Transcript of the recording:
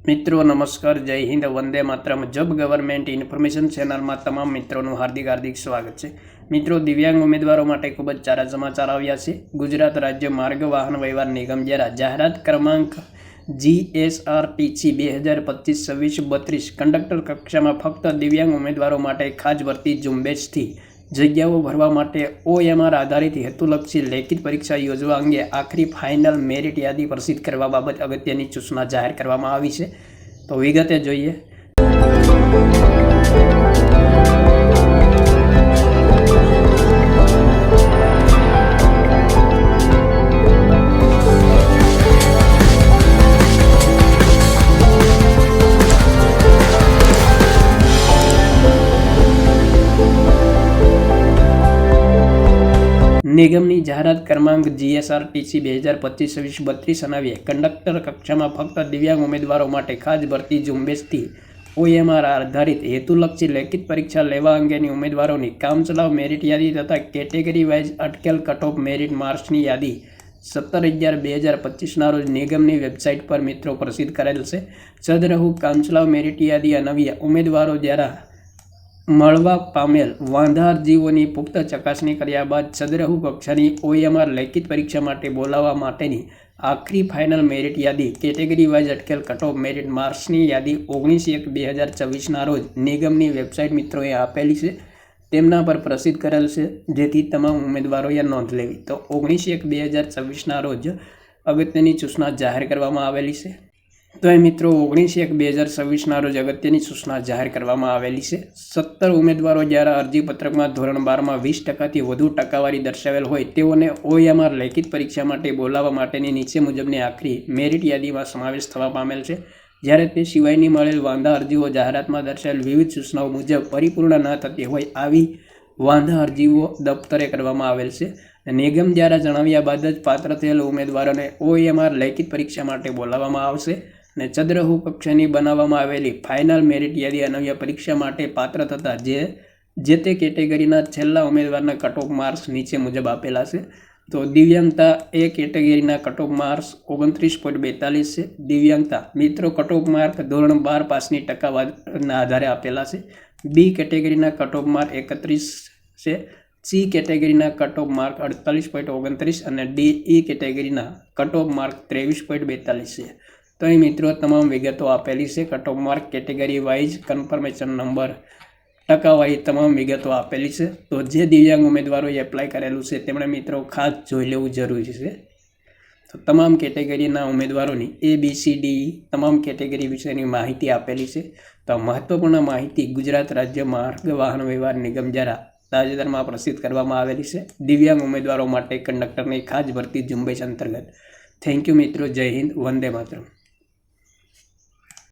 मित्रों नमस्कार, जय हिंद, वंदे मातरम। जब गवर्नमेंट इन्फॉर्मेशन चैनल में तमाम मित्रों हार्दिक स्वागत है। मित्रों, दिव्यांग उम्मीदवारों माटे खूब ज सारा समाचार आव्या छे। गुजरात राज्य मार्ग वाहन व्यवहार निगम द्वारा जाहेरात क्रमांक GSRTC 2025-26-32 कंडक्टर कक्षा में फक्त दिव्यांग उम्मीदवारों माटे खास भर्ती झुंबेश थी जग्याओं भरवा माटे OMR आधारित हेतुलक्षी लेखित परीक्षा योजवा अंगे आखरी फाइनल मेरिट यादी प्रसिद्ध करवा बाबत अगत्यनी सूचना जाहिर करवामां आवी छे। तो विगते जोईए। निगमनी जाहेरात क्रमांक GSRTC 2025-26-32 अनाव्ये कंडक्टर कक्षा में फक्त दिव्यांग उम्मीदवारों माटे खास भर्ती झुंबेश थी OMR आधारित हेतुलक्षी लेखित परीक्षा लेवा अंगेनी उम्मीदवारोनी कामचलाव मेरिट यादी तथा केटेगरी वाइज अटकेल कट ऑफ मेरिट मार्क्सनी यादी 17/11/2025 रोज निगमनी वेबसाइट पर मित्रों प्रसिद्ध करेल छे। सदरहू कामचलाव मेरिट यादी अनाव्या उम्मीदवारों द्वारा મળવા પામેલ વાંધા અરજીઓની પુખ્ત ચકાસણી કર્યા બાદ સદરહુ કક્ષાની OMR લેખિત પરીક્ષા માટે બોલાવવા માટેની આખરી ફાઇનલ મેરિટ યાદી કેટેગરી વાઇઝ અટકેલ કટ ઓફ મેરિટ માર્ક્સની યાદી 19/1/2024 રોજ નિગમની વેબસાઇટ મિત્રોએ આપેલી છે તેમના પર પ્રસિદ્ધ કરેલ છે, જેથી તમામ ઉમેદવારોએ નોંધ લેવી। તો 19/1/2024 રોજ અગત્યની સૂચના જાહેર કરવામાં આવેલી છે। तो मित्रों 19/1/2026 रोज अगत्यनी सूचना जाहिर करवामां आवेली छे। 17 उम्मीदवारों द्वारा अरजीपत्रक में धोरण 12 में 20% वधु टकावारी दर्शावेल होय तेओने OMR लेखित परीक्षा माटे बोलावा माटेनी नीचे मुजबनी आखरी मेरिट यादी में समावेश थवा पामेल छे। ज्यारे ते सिवायनी मळेल वांधा अरजीओ जाहेरात में दर्शावेल विविध सूचनाओं मुजब परिपूर्ण न थती होय आवी वांधा अरजीओ दफ्तरे करवामां आवेल छे। निगम द्वारा जणाव्या बाद ज पात्र थयेल उम्मीदवारोने OMR लेखित परीक्षा माटे बोलाववामां आवशे ने चंद्रहू कक्षानी बनाववामां आवेली फाइनल मेरिट यादी अनव्य परीक्षा माटे पात्र थता जे ते केटेगरीना छेल्ला उम्मीदवारना कट ऑफ मार्क्स नीचे मुजब आपेला छे। तो दिव्यांगता ए केटेगरीना कट ऑफ मार्क्स 29.42 है। दिव्यांगता मित्रों कट ऑफ मार्क धोरण 12 पासनी टकावारीना आधारे आपेला छे। बी केटेगरीना कट ऑफ मार्क 31 है। सी केटेगरीना कट ऑफ मार्क 48.29 और DE केटेगरीना कट ऑफ मार्क 23.42 है। तो ये मित्रों तमाम विगतों आपेली से cut off mark category wise confirmation number टकावारी तमाम विगतों आपेली से। तो जे दिव्यांग उम्मीदवारों एप्लाय करेलू से तेमणे मित्रों खास जोई लेवुं जरूरी है। तो तमाम केटेगरीना उम्मीदवारोनी ABCDE तमाम केटेगरी विशेनी माहिती आपेली से। तो महत्वपूर्ण माहिती गुजरात राज्य मार्ग वाहन व्यवहार निगम द्वारा ताजेतर में प्रसिद्ध करवामां आवेली छे दिव्यांग उम्मीदवारों माटे कंडक्टरनी खास भर्ती झुंबेश अंतर्गत। थैंक यू मित्रों, जय हिंद, वंदे मातरम।